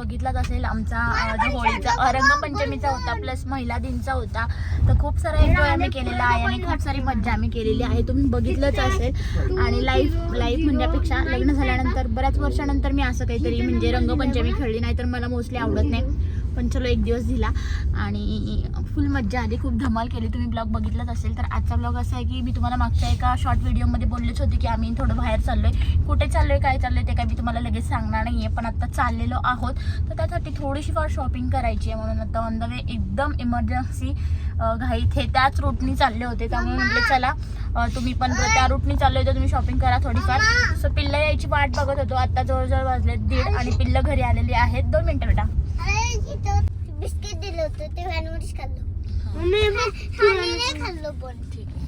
बघितलाच असेल आमचा जो होळीचा रंगपंचमीचा होता प्लस महिला दिनचा होता. तर खूप सारा एन्जॉय आम्ही केलेला आहे आणि खूप सारी मज्जा आम्ही केलेली आहे. तुम्ही बघितलंच असेल. आणि लाईफ म्हणण्यापेक्षा लग्न झाल्यानंतर बऱ्याच वर्षानंतर मी असं काहीतरी म्हणजे रंगपंचमी खेळली नाही तर मला मोस्टली आवडत नाही. पण चलो एक दिवस दिला आणि फुल मज्जा आली, खूप धमाल केली. तुम्ही ब्लॉग बघितलाच असेल. तर आजचा ब्लॉग असा आहे की मी तुम्हाला मागच्या एका शॉर्ट व्हिडिओमध्ये बोललेच होते की आम्ही थोडं बाहेर चाललोय. कुठे चाललोय काय चाललोय ते काय मी तुम्हाला लगेच सांगणार नाहीये, पण आता चाललेलो आहोत. तर त्यासाठी थोडीशी फार शॉपिंग करायची आहे म्हणून आता ऑन द वे एकदम इमर्जन्सी घाईत हे त्याच रूटनी चालले होते. त्यामुळे म्हटले चला तुम्ही पण त्या रूटनी चाललोय तर तुम्ही शॉपिंग करा थोडीफार. सो पिल्लं यायची वाट बघत होतो. आता जवळजवळ वाजले 1:30 आणि पिल्लं घरी आलेली आहेत. 2 मिनिटं बेटा. बिस्किट दिलं होतं ते व्हॅनवरच खाल्लं. खाल्लं पण ठीक आहे.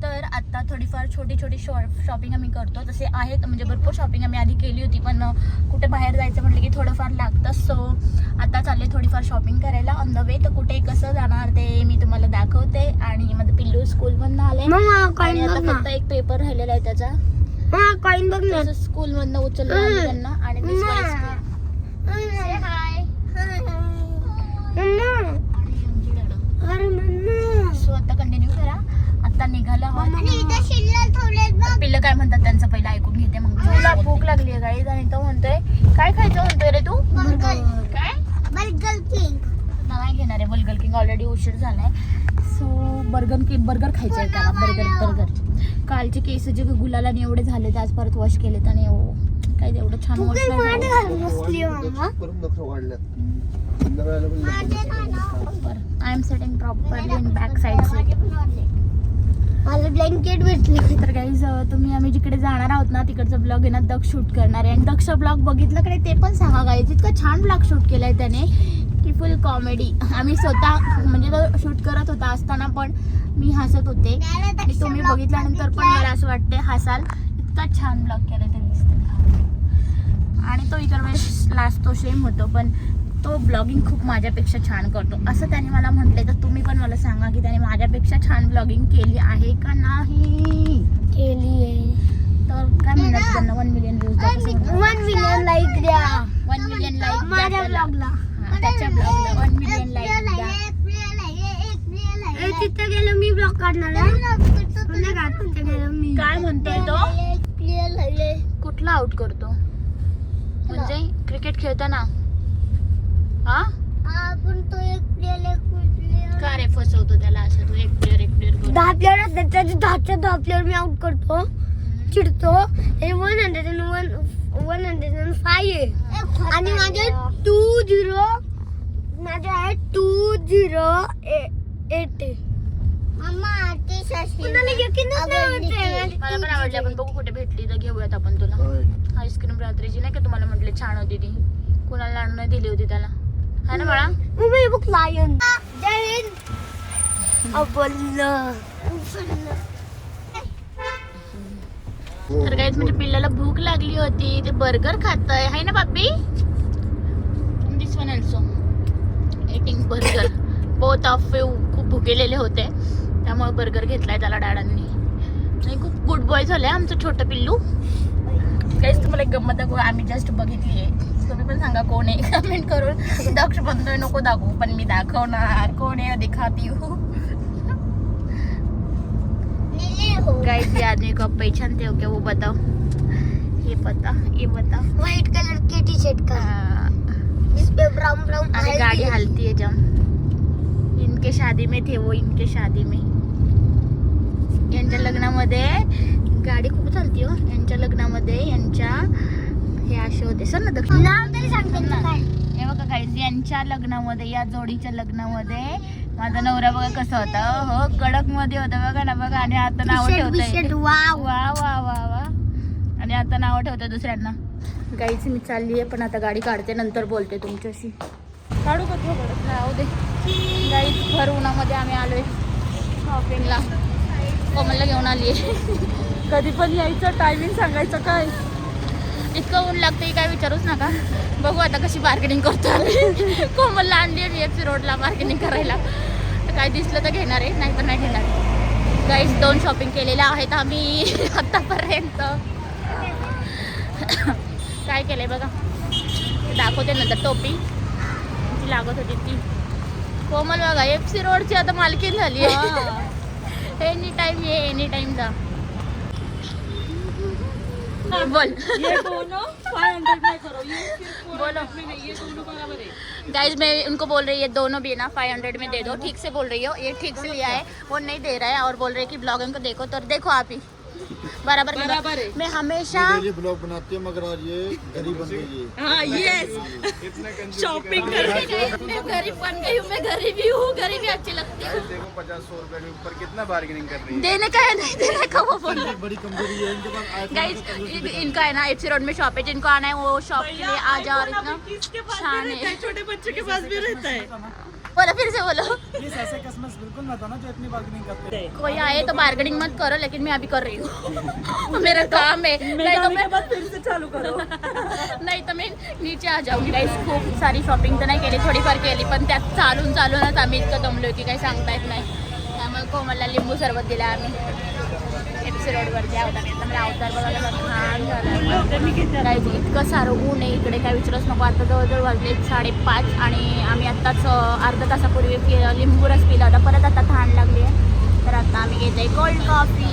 तर आता थोडीफार छोटी शॉपिंग आम्ही करतो. तसे आहेत म्हणजे भरपूर शॉपिंग आम्ही आधी केली होती, पण कुठे बाहेर जायचं म्हटलं की थोडंफार लागतं. सो आता चालले थोडीफार शॉपिंग करायला ऑन द वे. तर कुठे कसं जाणार ते मी तुम्हाला दाखवते. आणि माझं पिल्लू स्कूलमधनं आले आणि आता फक्त एक पेपर राहिलेला आहे त्याचा. स्कूलमधनं उचललं त्यांना आणि सो आता कंटिन्यू करा. आता निघाला पिल्लं काय म्हणतात त्यांचं पहिलं ऐकून घेते मग. तुला भूक लागली आहे गाईज आणि तो म्हणतोय काय खायचं म्हणतोय रे तू? काय बर्गर किंग नाही घेणार आहे. बर्गर किंग ऑलरेडी उशीर झालाय. सो बर्गर खायचं आहे त्याला. बर्गर कालचे केस जे गुलालाने एवढे झाले ते आज परत वॉश केलेत आणि काय एवढं छान wash I am setting properly in back side. मला ब्लँकेट भेटले. तर गाईज तुम्ही आम्ही जिकडे जाणार आहोत ना तिकडचं ब्लॉग आहे ना दक्ष शूट करणार आहे. आणि दक्ष ब्लॉग बघितलं कडे ते पण सांगा गाईज. इतकं छान ब्लॉग शूट केलाय त्याने की फुल कॉमेडी. आम्ही स्वतः म्हणजे तो शूट करत होता असताना पण मी हसत होते आणि तुम्ही बघितल्यानंतर पण मला असं वाटते हसाल. इतका छान ब्लॉग केलाय ते दिसतं. आणि तो इतर वेळेस लास्ट तो सेम होतो पण तो ब्लॉगिंग खूप माझ्यापेक्षा छान करतो असं त्याने मला म्हटलंय. तर तुम्ही पण मला सांगा की त्याने माझ्यापेक्षा छान ब्लॉगिंग केली आहे का नाही. केली आहे तर काय म्हणतात त्यांना 1 मिलियन व्ह्यूज द्या. 1 मिलियन लाईक द्या. 1 मिलियन लाईक माझ्या ब्लॉगला. त्याच्या ब्लॉगला 1 मिलियन लाईक द्या. तिथं गेलो मी ब्लॉग काढणार मी. काय म्हणतोय तो? कुठला आउट करतो म्हणजे क्रिकेट खेळताना? हा आपण तो एक प्लेयर का रे फसवतो त्याला असं? तू एक प्लेअर करून 10 प्लेयर असतात त्याचे 10 प्लेयर मी आउट करतो. चिडतो. हे 105 आहे आणि माझे 2-0 माझे आहे 208 आहे. मम्मा ते मला पण आवडली. आपण बघू कुठे भेटली तर घेऊयात आपण तुला. आईस्क्रीम रात्रीची नाही का तुम्हाला म्हटले छान होती ती. कुणाला आणून दिली होती त्याला है ना बाळा? Mummy book lion. जय हिंद. तर गाईज म्हणजे पिल्लाला भूक लागली होती ते बर्गर खातय है ना बाप्पी? This one also eating burger. Both of you खूप भुकेलेले होते त्यामुळे बर्गर घेतलाय त्याला डॅडांनी. आणि खूप गुड बॉय झालंय आमचं छोटं पिल्लू. काहीच तुम्हाला एक गंमत दाखवू. आम्ही जस्ट बघितली आहे. तुम्ही पण सांगा कोण आहे कमेंट करून. दक्ष बनतोय नको दाखवू पण मी दाखवणार. कोण आहे दिखाती हूँ. गाइस ये आदमी को आप पहचानते हो क्या? वो बताओ. ये बताओ. व्हाइट कलर के टी शर्ट का जिस पे ब्राउन अरे गाड़ी हलती है जम. इनके शादी में थे वो. इनके शादी में यांच्या लग्नामध्ये गाडी खूप चालती हो. यांच्या लग्नामध्ये यांच्या हे असे होते सर ना दक्ष नाव तरी सांगतो ना काय. हे बघा गाईज यांच्या लग्नामध्ये या जोडीच्या लग्नामध्ये माझा नवरा बघा कसं होता. हो कडक मध्ये होता बघा ना. बघा आणि आता नाव ठेवतोय. वा वा वा वा वा. आणि आता नाव ठेवतोय दुसऱ्यांना. गाईच मी चालली आहे पण आता गाडी काढते नंतर बोलते तुमच्याशी. काढू का थोडं राहू दे. गाईच भर उन्हामध्ये आम्ही आलोय शॉपिंगला. कोमलला घेऊन आली आहे. कधी पण यायचं टायमिंग सांगायचं काय. इतकं ऊन लागतं की काय विचारूच नका. बघू आता कशी बार्गेनिंग करतो आम्ही. कोमलला आणली आहे BFC रोडला बार्गेनिंग करायला. तर काय दिसलं तर घेणार आहे नाही तर नाही घेणार. गाईस 2 शॉपिंग केलेल्या आहेत आम्ही आतापर्यंत. काय केलंय बघा. दाखवते नंतर. टोपी ती लागत होती ती. कोमल बघा FC रोडची आता मालकीन झाली आहे. एनी टाइम ये, एनी टाइम जा. बोल ये दोनों 500 में करो, ये सिर्फ 400 बोलो. में नहीं, ये दोनों बराबर है. गाइज मैं उनको बोल रही है दोनों भी ना 500 में दे दो. ठीक से बोल रही हो, ये ठीक से लिया है, वो नहीं दे रहा है और बोल रहे हैं कि ब्लॉगिंग को देखो. तो देखो आप ही बराबर बराबर है. मैं हमेशा डेली ब्लॉग बनाती है मगर आज ये गरीब बन गई है. हाँ यस, शॉपिंग करने गई. मैं गरीब बन गई हूँ. मैं गरीबी हूँ, गरीबी अच्छी लगती है. देखो 50-100 रुपए के ऊपर कितना बार्गेनिंग कर रही है. देने का है नहीं देने का वो बोल एक बड़ी कमजोरी है इनके पास. गाइज इनका है ना FC रोड में शॉप है. जिनको आना है वो शॉप के लिए आ जाओ. और इतना किसके पास शान भी रहता है. है, छोटे बच्चे के पास भी रहता है. बोलो फिर से बोलो. प्लीज ऐसे कस्टमर्स बिल्कुल मत आना जो इतनी बार्गेनिंग करते हैं. कोई आए तो बार्गेनिंग मत करो, लेकिन मैं अभी कर रही हूँ. मेरा काम है. नहीं तो मैं फिर से चालू करो. नाही तर मी नीचे आ जाऊंगी. गाईस खूप सारी शॉपिंग तर नाही केली, थोडीफार केली, पण त्यात चालूनच आम्ही इतकं दमलो की काही सांगता येत नाही. त्यामुळे कोमलला लिंबू सरबत दिला आम्ही. FC रोडवरती अवतार बघायला छान झालं. गाईस इतकं सारं ऊन आहे इकडे, काय विचारच नको. आता जवळजवळ वाजले 5:30 आणि आम्ही आत्ताच अर्धा तासापूर्वी लिंबू रस पिला होता. परत आता तहान लागली आहे, तर आता आम्ही घेत आहे कोल्ड कॉफी.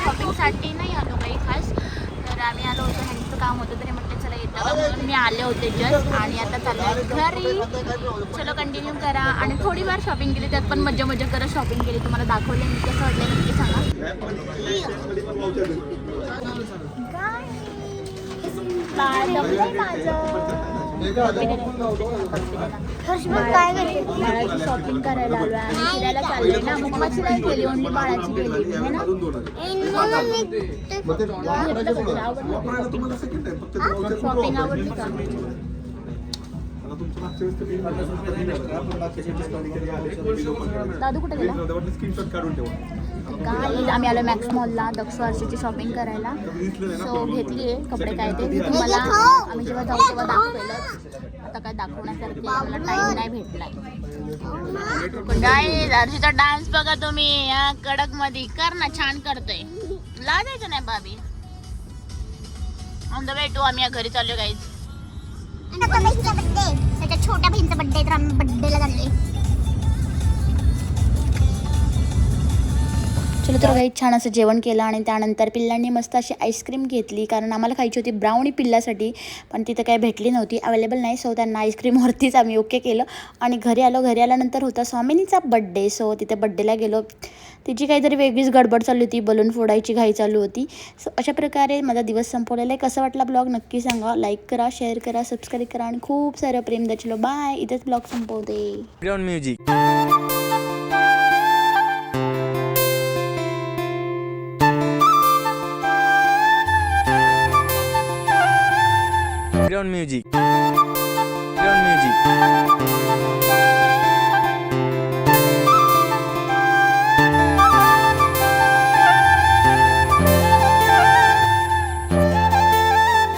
शॉपिंगसाठी नाही आलो काही खास, तर आम्ही आलो होतो ह्यांचं काम होतं तरी म्हटलं चला येतं का म्हणून मी आले होते जस्ट. आणि आता चाललोय घरी. चलो कंटिन्यू करा. आणि थोडीफार शॉपिंग केली, त्यात पण मजा मजा करत शॉपिंग केली. तुम्हाला दाखवले मी कसं वाटलं नक्की सांगा. बाळाची शॉपिंग करायला आलो आणि फिरायला चाललोय ना. मम्माची नाही केली, ओनली बाळाची केली है ना. शॉपिंग आवडली का? दादू कुठे गेला? गाईज आम्ही आलो मॅक्स मॉलला दक्ष वर्षीची शॉपिंग करायला. सो घेतली आहे कपडे काय ते मी तुम्हाला आम्ही जेव्हा जाऊ तेव्हा दाखवलं. आता काय दाखवण्यासारखे मला टाइम नाही भेटलाय. गाईज हर्षीचा डान्स बघा तुम्ही या कडक मध्ये. कर ना, छान करतोय. लाजायचं नाही बाबी. ऑन द वे टू आम्ही घरी चाललो गाईज. बड्डे छोट्या बहिणीचा बड्डे, तर आम्ही बड्डेला चाललोय. चलो तर काही छान असं जेवण केलं आणि त्यानंतर पिल्लांनी मस्त अशी आईस्क्रीम घेतली, कारण आम्हाला खायची होती ब्राउनी पिल्लासाठी, पण तिथं काही भेटली नव्हती, अवेलेबल नाही. सो त्यांना आईस्क्रीमवरतीच आम्ही ओके केलं आणि घरी आलो. घरी आल्यानंतर होता स्वामिनीचा बड्डे. सो तिथे बड्डेला गेलो. तिची काहीतरी वेगळीच गडबड चालू होती, बलून फोडायची घाई चालू होती. सो अशा प्रकारे माझा दिवस संपवलेला आहे. कसं वाटला ब्लॉग नक्की सांगा. लाईक करा, शेअर करा, सबस्क्राईब करा आणि खूप सारं प्रेम द्या. चलो बाय. इथेच ब्लॉग संपवते. Music Background music.